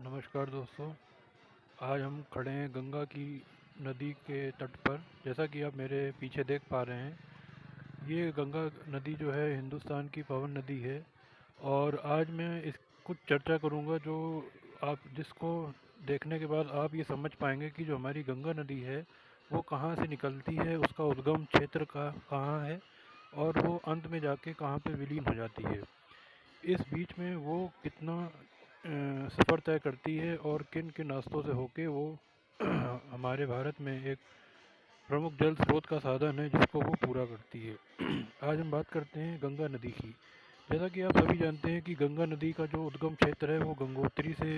नमस्कार दोस्तों। आज हम खड़े हैं गंगा की नदी के तट पर। जैसा कि आप मेरे पीछे देख पा रहे हैं, ये गंगा नदी जो है हिंदुस्तान की पावन नदी है। और आज मैं इस कुछ चर्चा करूंगा जो आप जिसको देखने के बाद आप ये समझ पाएंगे कि जो हमारी गंगा नदी है वो कहाँ से निकलती है, उसका उद्गम क्षेत्र कहाँ है और वो अंत में जाके कहाँ पे विलीन हो जाती है। इस बीच में वो कितना सफ़र तय करती है और किन किन रास्तों से होके वो हमारे भारत में एक प्रमुख जल स्रोत का साधन है जिसको वो पूरा करती है। आज हम बात करते हैं गंगा नदी की। जैसा कि आप सभी जानते हैं कि गंगा नदी का जो उद्गम क्षेत्र है वो गंगोत्री से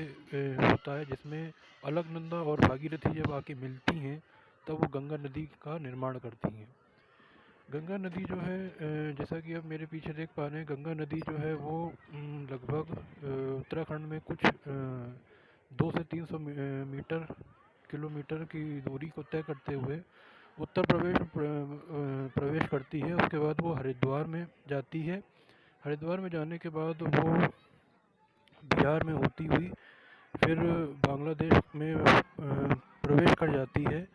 होता है, जिसमें अलकनंदा और भागीरथी जब आके मिलती हैं तब वो गंगा नदी का निर्माण करती हैं। गंगा नदी जो है जैसा कि आप मेरे पीछे देख पा रहे हैं, गंगा नदी जो है वो लगभग उत्तराखंड में कुछ 200 से 300 मीटर किलोमीटर की दूरी को तय करते हुए उत्तर प्रदेश में प्रवेश करती है। उसके बाद वो हरिद्वार में जाती है। हरिद्वार में जाने के बाद वो बिहार में होती हुई फिर बांग्लादेश में प्रवेश कर जाती है,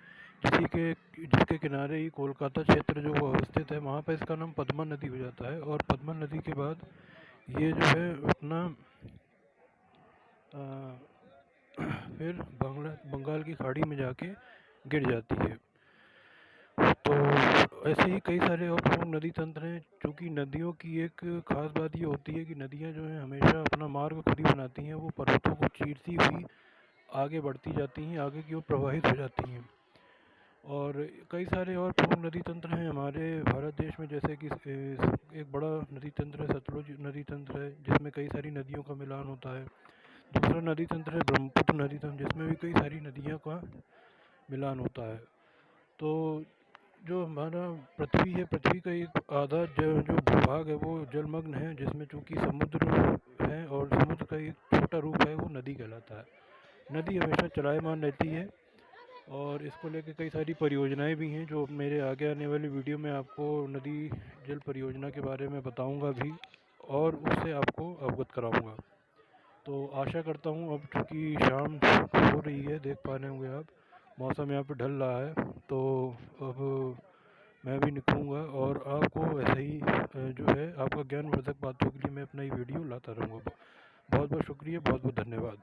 जिसके किनारे ही कोलकाता क्षेत्र जो वो अवस्थित है, वहाँ पर इसका नाम पद्मा नदी हो जाता है। और पद्मा नदी के बाद ये जो है अपना फिर बंगाल की खाड़ी में जाके गिर जाती है। तो ऐसे ही कई सारे और प्रमुख नदी तंत्र हैं। चूँकि नदियों की एक खास बात ये होती है कि नदियाँ जो हैं हमेशा अपना मार्ग खुद ही बनाती हैं। वो पर्वतों को चीरती हुई आगे बढ़ती जाती हैं, आगे की ओर प्रवाहित हो जाती हैं। और कई सारे और प्रमुख नदी तंत्र हैं हमारे भारत देश में, जैसे कि एक बड़ा नदी तंत्र है सतलुज नदी तंत्र है, जिसमें कई सारी नदियों का मिलान होता है। दूसरा नदी तंत्र है ब्रह्मपुत्र नदी तंत्र, जिसमें भी कई सारी नदियों का मिलान होता है। तो जो हमारा पृथ्वी है, पृथ्वी का एक आधा जो भूभाग है वो जलमग्न है, जिसमें चूँकि समुद्र है और समुद्र का एक छोटा रूप है वो नदी कहलाता है। नदी हमेशा चलायमान रहती है और इसको लेकर कई सारी परियोजनाएं भी हैं जो मेरे आगे आने वाली वीडियो में आपको नदी जल परियोजना के बारे में बताऊंगा भी और उससे आपको अवगत कराऊंगा। तो आशा करता हूं, अब चूँकि शाम हो रही है, देख पा रहे होंगे आप, मौसम यहाँ पे ढल रहा है, तो अब मैं भी निकलूँगा और आपको ऐसे ही जो है आपका ज्ञानवर्धक बातों के लिए मैं अपना ये वीडियो लाता रहूँगा। बहुत बहुत शुक्रिया, बहुत बहुत धन्यवाद।